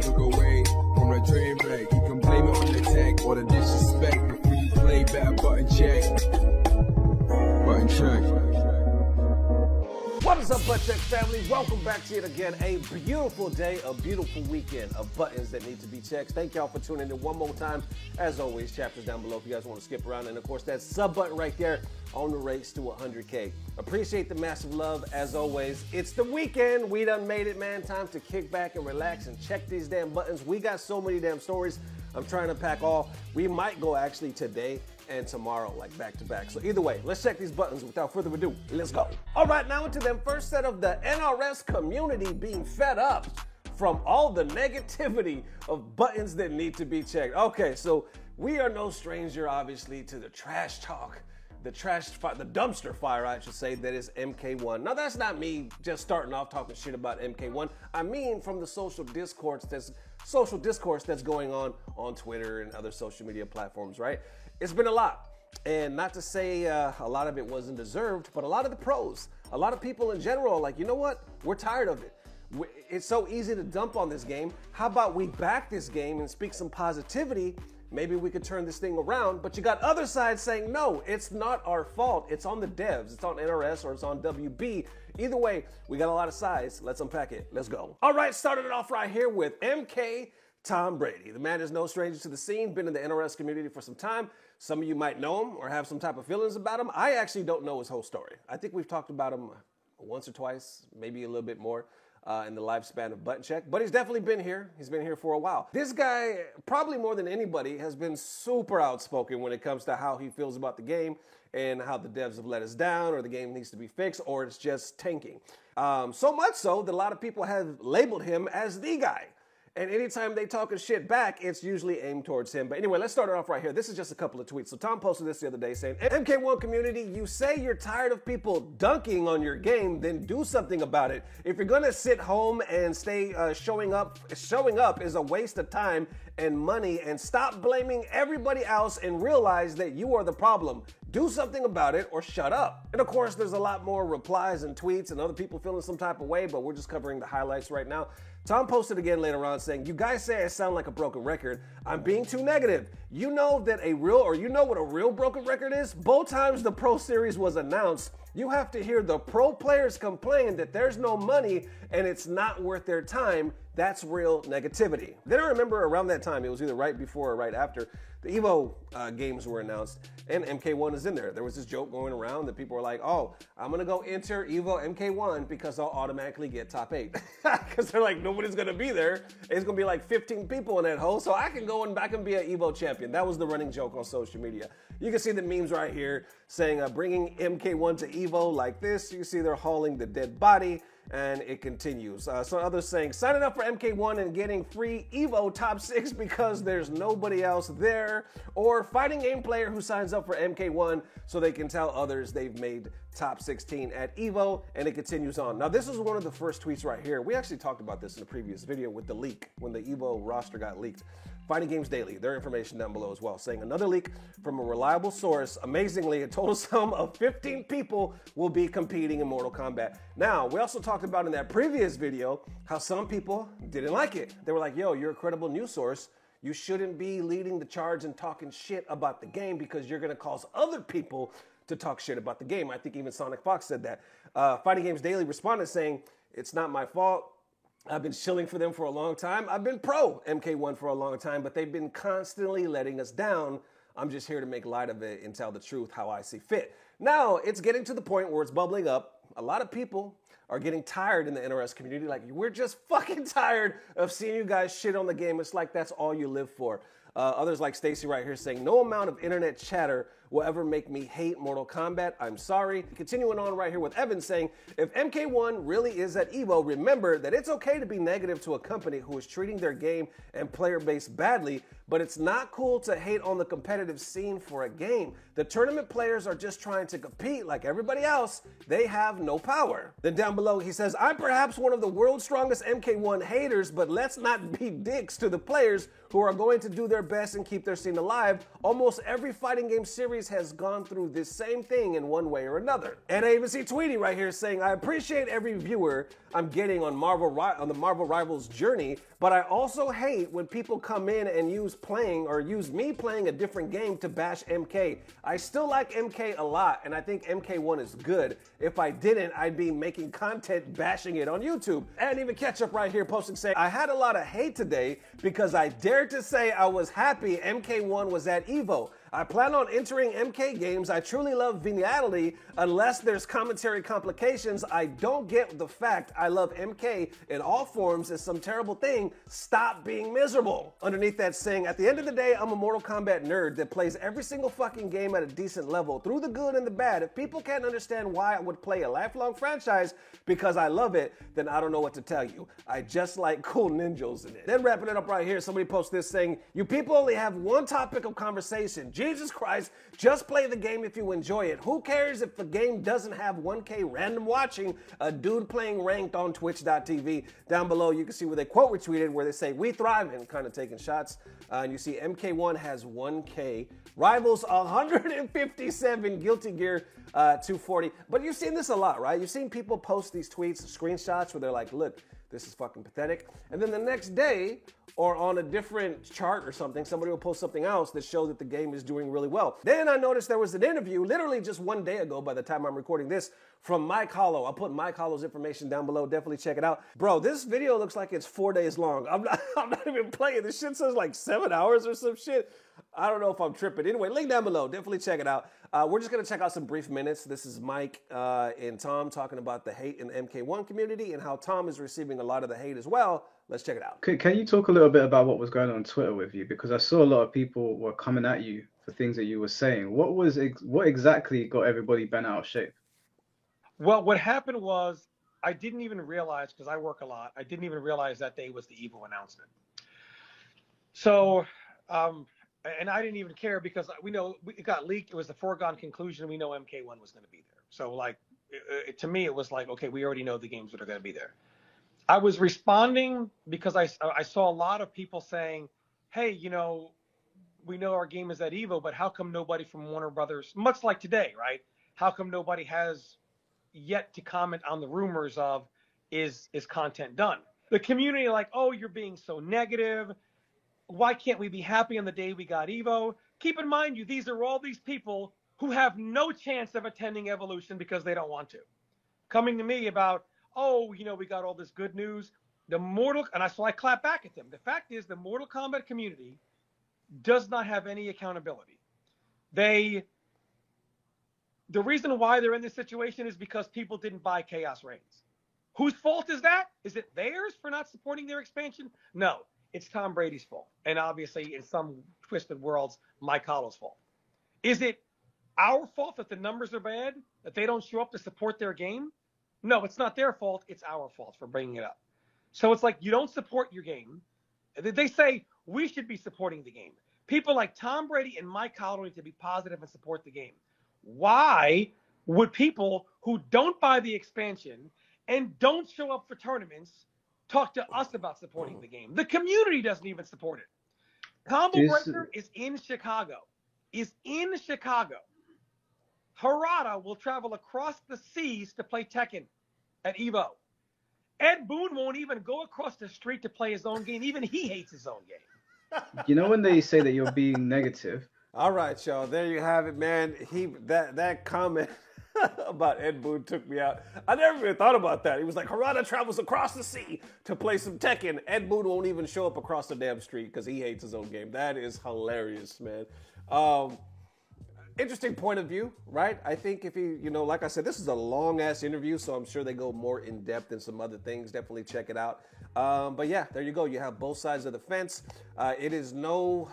look away from the train wreck. You can blame it on the tech or the disrespect. Before you play, better button check. Button check. What is up, Butt Check family? Welcome back to it again. A beautiful day, a beautiful weekend of buttons that need to be checked. Thank y'all for tuning in one more time. As always, chapters down below if you guys want to skip around. And of course, that sub button right there on the race to 100K. Appreciate the massive love as always. It's the weekend. We done made it, man. Time to kick back and relax and check these damn buttons. We got so many damn stories. I'm trying to pack all. We might go actually today and tomorrow, like back to back. So either way, let's check these buttons. Without further ado, let's go. All right, now into them first set of the NRS community being fed up from all the negativity of buttons that need to be checked. Okay, so we are no stranger, obviously, to the trash talk, the dumpster fire, I should say, that is MK1. Now, that's not me just starting off talking shit about MK1. I mean, from the social discourse that's going on Twitter and other social media platforms, right? It's been a lot. And not to say a lot of it wasn't deserved, but a lot of the pros, a lot of people in general, like, you know what? We're tired of it. It's so easy to dump on this game. How about we back this game and speak some positivity? Maybe we could turn this thing around. But you got other sides saying, no, it's not our fault. It's on the devs. It's on NRS or it's on WB. Either way, we got a lot of sides. Let's unpack it. Let's go. All right, started it off right here with MK Tom Brady. The man is no stranger to the scene, been in the NRS community for some time. Some of you might know him or have some type of feelings about him. I actually don't know his whole story. I think we've talked about him once or twice, maybe a little bit more in the lifespan of Button Check, but he's definitely been here. He's been here for a while. This guy, probably more than anybody, has been super outspoken when it comes to how he feels about the game and how the devs have let us down or the game needs to be fixed or it's just tanking. So much so that a lot of people have labeled him as the guy. And anytime they talking shit back, it's usually aimed towards him. But anyway, let's start it off right here. This is just a couple of tweets. So Tom posted this the other day saying, MK1 community, you say you're tired of people dunking on your game, then do something about it. If you're gonna sit home and stay showing up is a waste of time and money, and stop blaming everybody else and realize that you are the problem. Do something about it or shut up. And of course, there's a lot more replies and tweets and other people feeling some type of way, but we're just covering the highlights right now. Tom posted again later on saying, you guys say I sound like a broken record. I'm being too negative. You know what a real broken record is? Both times the Pro Series was announced, you have to hear the pro players complain that there's no money and it's not worth their time. That's real negativity. Then I remember around that time, it was either right before or right after, the EVO games were announced and MK1 is in there. There was this joke going around that people were like, oh, I'm gonna go enter EVO MK1 because I'll automatically get top 8. Because they're like, nobody's gonna be there. It's gonna be like 15 people in that hole, so I can go and back and be an EVO champion. That was the running joke on social media. You can see the memes right here saying bringing MK1 to EVO like this. You see they're hauling the dead body. And it continues. So others saying, signing up for MK1 and getting free EVO top 6 because there's nobody else there. Or fighting game player who signs up for MK1 so they can tell others they've made top 16 at EVO. And it continues on. Now, this is one of the first tweets right here. We actually talked about this in a previous video with the leak, when the EVO roster got leaked. Fighting Games Daily, their information down below as well, saying another leak from a reliable source. Amazingly, a total sum of 15 people will be competing in Mortal Kombat. Now, we also talked about in that previous video how some people didn't like it. They were like, yo, you're a credible news source. You shouldn't be leading the charge and talking shit about the game because you're going to cause other people to talk shit about the game. I think even Sonic Fox said that. Fighting Games Daily responded saying, it's not my fault. I've been shilling for them for a long time. I've been pro MK1 for a long time, but they've been constantly letting us down. I'm just here to make light of it and tell the truth how I see fit. Now, it's getting to the point where it's bubbling up. A lot of people are getting tired in the NRS community. Like, we're just fucking tired of seeing you guys shit on the game. It's like that's all you live for. Others like Stacy right here saying, no amount of internet chatter will ever make me hate Mortal Kombat. I'm sorry. Continuing on right here with Evan saying, if MK1 really is at EVO, remember that it's okay to be negative to a company who is treating their game and player base badly, but it's not cool to hate on the competitive scene for a game. The tournament players are just trying to compete like everybody else. They have no power. Then down below, he says, I'm perhaps one of the world's strongest MK1 haters, but let's not be dicks to the players who are going to do their best and keep their scene alive. Almost every fighting game series series has gone through this same thing in one way or another. And I even see Tweety right here saying, I appreciate every viewer I'm getting on the Marvel Rivals journey, but I also hate when people come in and use me playing a different game to bash MK. I still like MK a lot, and I think MK1 is good. If I didn't, I'd be making content bashing it on YouTube. And even Ketchup right here posting saying, I had a lot of hate today because I dared to say I was happy MK1 was at EVO. I plan on entering MK games. I truly love venality. Unless there's commentary complications, I don't get the fact I love MK in all forms is some terrible thing. Stop being miserable. Underneath that saying, at the end of the day, I'm a Mortal Kombat nerd that plays every single fucking game at a decent level, through the good and the bad. If people can't understand why I would play a lifelong franchise because I love it, then I don't know what to tell you. I just like cool ninjas in it. Then wrapping it up right here, somebody posts this saying, you people only have one topic of conversation. Jesus Christ, just play the game if you enjoy it. Who cares if the game doesn't have 1K random watching a dude playing ranked on twitch.tv? Down below, you can see where they quote retweeted where they say, we thrive, and kind of taking shots. And you see MK1 has 1K. Rivals 157, Guilty Gear 240. But you've seen this a lot, right? You've seen people post these tweets, screenshots where they're like, look, this is fucking pathetic. And then the next day, or on a different chart or something, somebody will post something else that shows that the game is doing really well. Then I noticed there was an interview literally just one day ago by the time I'm recording this from Mike Hollow. I'll put Mike Hollow's information down below. Definitely check it out. Bro, this video looks like it's 4 days long. I'm not even playing. This shit says like 7 hours or some shit. I don't know if I'm tripping. Anyway, link down below. Definitely check it out. We're just going to check out some brief minutes. This is Mike and Tom talking about the hate in the MK1 community and how Tom is receiving a lot of the hate as well. Let's check it out. Can you talk a little bit about what was going on Twitter with you? Because I saw a lot of people were coming at you for things that you were saying. What exactly got everybody bent out of shape? Well, what happened was I didn't even realize, because I work a lot, I didn't even realize that day was the EVO announcement. So, and I didn't even care because we know it got leaked. It was a foregone conclusion. We know MK1 was going to be there. So, like, to me, it was like, okay, we already know the games that are going to be there. I was responding because I saw a lot of people saying, hey, you know, we know our game is at EVO, but how come nobody from Warner Brothers, much like today, right? How come nobody has yet to comment on the rumors of is content done? The community like, oh, you're being so negative. Why can't we be happy on the day we got EVO? Keep in mind, these are all these people who have no chance of attending Evolution because they don't want to. Coming to me about, oh, you know, we got all this good news. So I clap back at them. The fact is the Mortal Kombat community does not have any accountability. The reason why they're in this situation is because people didn't buy Chaos Reigns. Whose fault is that? Is it theirs for not supporting their expansion? No, it's Tom Brady's fault. And obviously, in some twisted worlds, Mike Hollow's fault. Is it our fault that the numbers are bad, that they don't show up to support their game? No, it's not their fault. It's our fault for bringing it up. So it's like you don't support your game. They say we should be supporting the game. People like Tom Brady and Mike Hollow need to be positive and support the game. Why would people who don't buy the expansion and don't show up for tournaments talk to us about supporting the game? The community doesn't even support it. Combo Breaker is in Chicago. Harada will travel across the seas to play Tekken at EVO. Ed Boon won't even go across the street to play his own game. Even he hates his own game. You know when they say that you're being negative? All right, y'all. There you have it, man. That comment about Ed Boon took me out. I never even thought about that. He was like, Harada travels across the sea to play some Tekken. Ed Boon won't even show up across the damn street because he hates his own game. That is hilarious, man. Interesting point of view, right? I think if you know, like I said, this is a long-ass interview, so I'm sure they go more in-depth than some other things. Definitely check it out. But yeah, there you go. You have both sides of the fence. It is no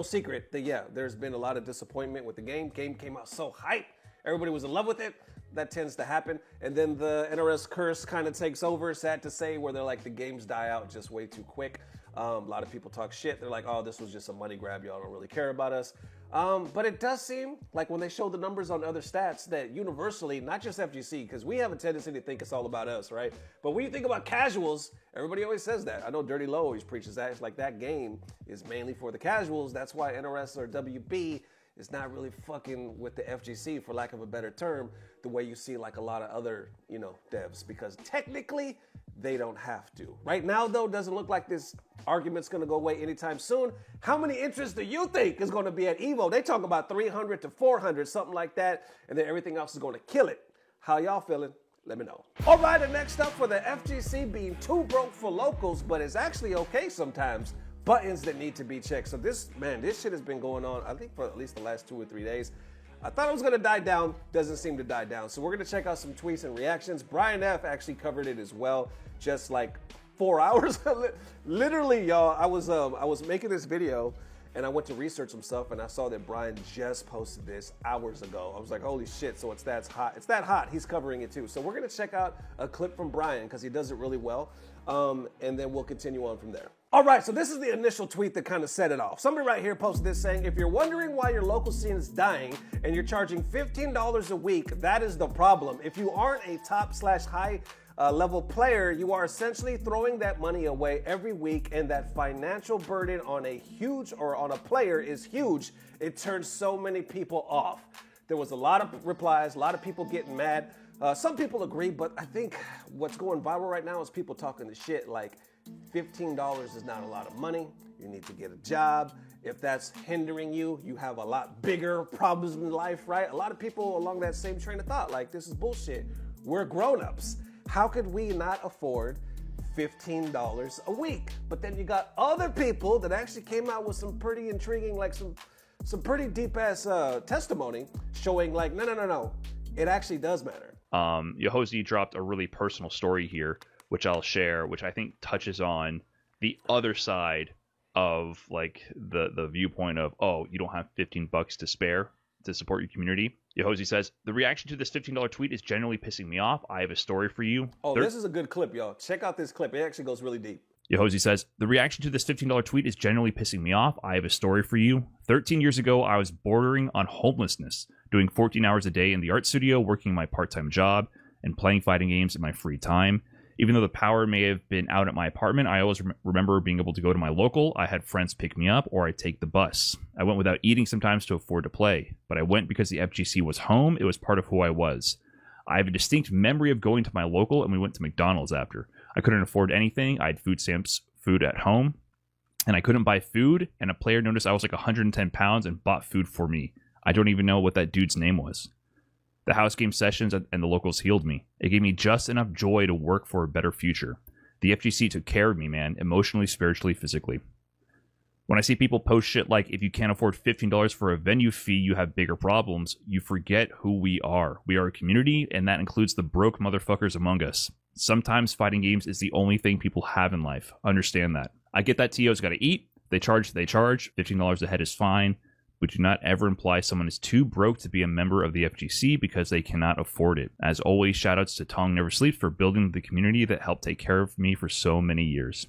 secret that, yeah, there's been a lot of disappointment with the game. Game came out so hype. Everybody was in love with it. That tends to happen. And then the NRS curse kind of takes over, sad to say, where they're like, the games die out just way too quick. A lot of people talk shit. They're like, oh, this was just a money grab. Y'all don't really care about us. But it does seem like when they show the numbers on other stats that universally, not just FGC, because we have a tendency to think it's all about us, right? But when you think about casuals, everybody always says that. I know Dirty Low always preaches that. It's like that game is mainly for the casuals. That's why NRS or WB is not really fucking with the FGC, for lack of a better term, the way you see like a lot of other, devs, because technically they don't have to. Right now, though, doesn't look like this argument's gonna go away anytime soon. How many interests do you think is gonna be at EVO? They talk about 300 to 400, something like that, and then everything else is gonna kill it. How y'all feeling? Let me know. All right, and next up, for the FGC being too broke for locals, but it's actually okay sometimes, buttons that need to be checked. So this shit has been going on, I think, for at least the last 2 or 3 days. I thought it was gonna die down, doesn't seem to die down. So we're gonna check out some tweets and reactions. Brian F actually covered it as well, just like 4 hours. Literally, y'all, I was making this video and I went to research some stuff and I saw that Brian just posted this hours ago. I was like, holy shit, so it's that hot. It's that hot, he's covering it too. So we're gonna check out a clip from Brian because he does it really well. And then we'll continue on from there. All right, so this is the initial tweet that kind of set it off. Somebody right here posted this saying, if you're wondering why your local scene is dying and you're charging $15 a week, that is the problem. If you aren't a top/high level player, you are essentially throwing that money away every week, and that financial burden on a player is huge. It turns so many people off. There was a lot of replies, a lot of people getting mad. Some people agree, but I think what's going viral right now is people talking the shit like $15 is not a lot of money. You need to get a job. If that's hindering you, you have a lot bigger problems in life, right? A lot of people along that same train of thought, like, this is bullshit. We're grown-ups. How could we not afford $15 a week? But then you got other people that actually came out with some pretty intriguing, like some pretty deep-ass testimony showing like, no. It actually does matter. Yohozi dropped a really personal story here, which I'll share, which I think touches on the other side of like the viewpoint of, oh, you don't have $15 to spare to support your community. Yohozi says, the reaction to this $15 tweet is generally pissing me off. I have a story for you. Oh, this is a good clip, y'all. Check out this clip. It actually goes really deep. Yohozi says, the reaction to this $15 tweet is generally pissing me off. I have a story for you. 13 years ago, I was bordering on homelessness, doing 14 hours a day in the art studio, working my part-time job, and playing fighting games in my free time. Even though the power may have been out at my apartment, I always remember being able to go to my local. I had friends pick me up, or I'd take the bus. I went without eating sometimes to afford to play, but I went because the FGC was home. It was part of who I was. I have a distinct memory of going to my local, and we went to McDonald's after. I couldn't afford anything. I had food stamps, food at home, and I couldn't buy food, and a player noticed I was like 110 pounds and bought food for me. I don't even know what that dude's name was. The house game sessions and the locals healed me. It gave me just enough joy to work for a better future. The FGC took care of me, man, emotionally, spiritually, physically. When I see people post shit like, if you can't afford $15 for a venue fee, you have bigger problems, you forget who we are. We are a community, and that includes the broke motherfuckers among us. Sometimes fighting games is the only thing people have in life. Understand that. I get that TO's got to eat. They charge. $15 a head is fine. We do not ever imply someone is too broke to be a member of the FGC because they cannot afford it. As always, shoutouts to Tong Never Sleeps for building the community that helped take care of me for so many years.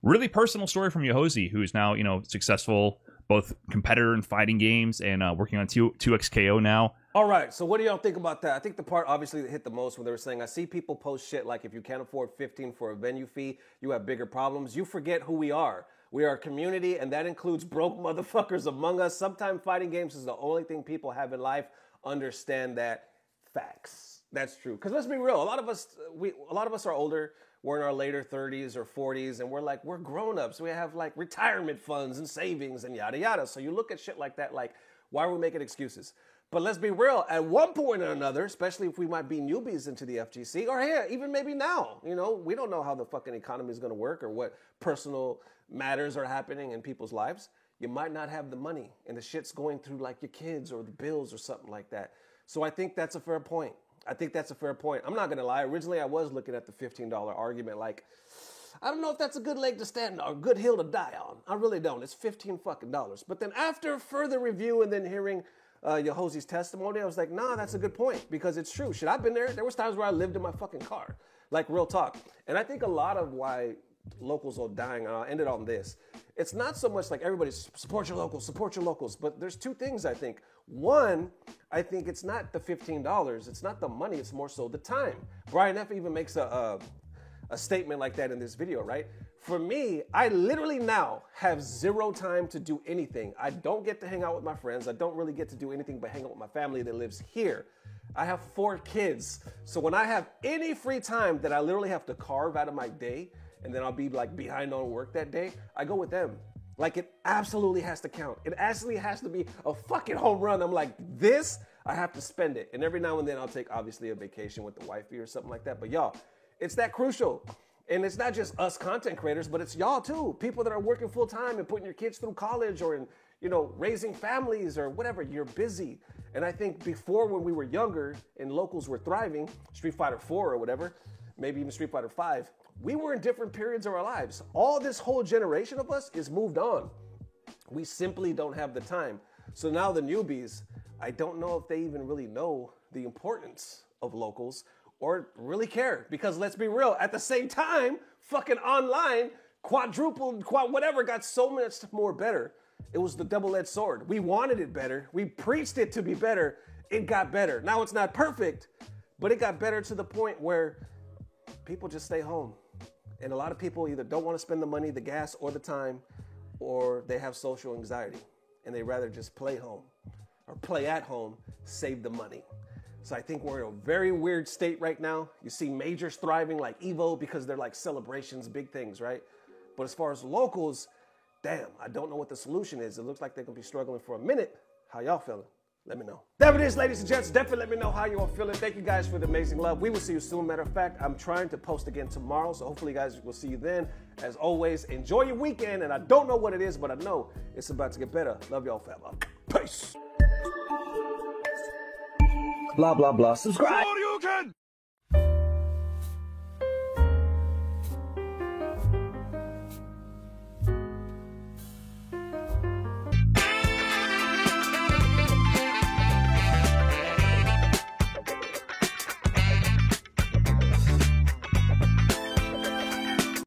Really personal story from Yohozi, who is now, successful, both competitor in fighting games and working on 2XKO now. All right, so what do y'all think about that? I think the part obviously that hit the most when they were saying, I see people post shit like, if you can't afford $15 for a venue fee, you have bigger problems. You forget who we are. We are a community, and that includes broke motherfuckers among us. Sometimes fighting games is the only thing people have in life. Understand that. Facts. That's true. Because let's be real, a lot of us are older. We're in our later 30s or 40s, and we're grown-ups. We have like retirement funds and savings and yada yada. So you look at shit like that, like, why are we making excuses? But let's be real, at one point or another, especially if we might be newbies into the FGC, or hey, even maybe now, we don't know how the fucking economy is going to work or what personal matters are happening in people's lives. You might not have the money, and the shit's going through like your kids or the bills or something like that. So I think that's a fair point. I'm not going to lie. Originally, I was looking at the $15 argument like, I don't know if that's a good leg to stand on, or a good hill to die on. I really don't. It's $15 fucking dollars. But then after further review and then hearing Yohozi's testimony, I was like, nah, that's a good point, because it's true. Shit, I've been there. There was times where I lived in my fucking car, like real talk. And I think a lot of why locals are dying, and I'll end it on this, it's not so much like everybody's support your locals, but there's two things I think. One, I think it's not the $15, it's not the money, it's more so the time. Brian F. even makes a statement like that in this video, right? For me, I literally now have zero time to do anything. I don't get to hang out with my friends. I don't really get to do anything but hang out with my family that lives here. I have 4 kids. So when I have any free time that I literally have to carve out of my day, and then I'll be like behind on work that day, I go with them. Like, it absolutely has to count. It absolutely has to be a fucking home run. I'm like, this, I have to spend it. And every now and then I'll take, obviously, a vacation with the wifey or something like that. But y'all, it's that crucial. And it's not just us content creators, but it's y'all too. People that are working full time and putting your kids through college or in, raising families or whatever. You're busy. And I think before, when we were younger and locals were thriving, Street Fighter 4 or whatever, maybe even Street Fighter 5, we were in different periods of our lives. All this whole generation of us is moved on. We simply don't have the time. So now the newbies, I don't know if they even really know the importance of locals or really care, because let's be real, at the same time, fucking online, whatever, got so much more better. It was the double-edged sword. We wanted it better. We preached it to be better. It got better. Now it's not perfect, but it got better to the point where people just stay home. And a lot of people either don't want to spend the money, the gas, or the time, or they have social anxiety and they rather just play home or play at home, save the money. So I think we're in a very weird state right now. You see majors thriving like Evo because they're like celebrations, big things, right? But as far as locals, damn, I don't know what the solution is. It looks like they're going to be struggling for a minute. How y'all feeling? Let me know. There it is, ladies and gents. Definitely let me know how you all feeling. Thank you guys for the amazing love. We will see you soon. Matter of fact, I'm trying to post again tomorrow, so hopefully you guys will see you then. As always, enjoy your weekend, and I don't know what it is, but I know it's about to get better. Love y'all, fam. Peace. Blah, blah, blah. Subscribe.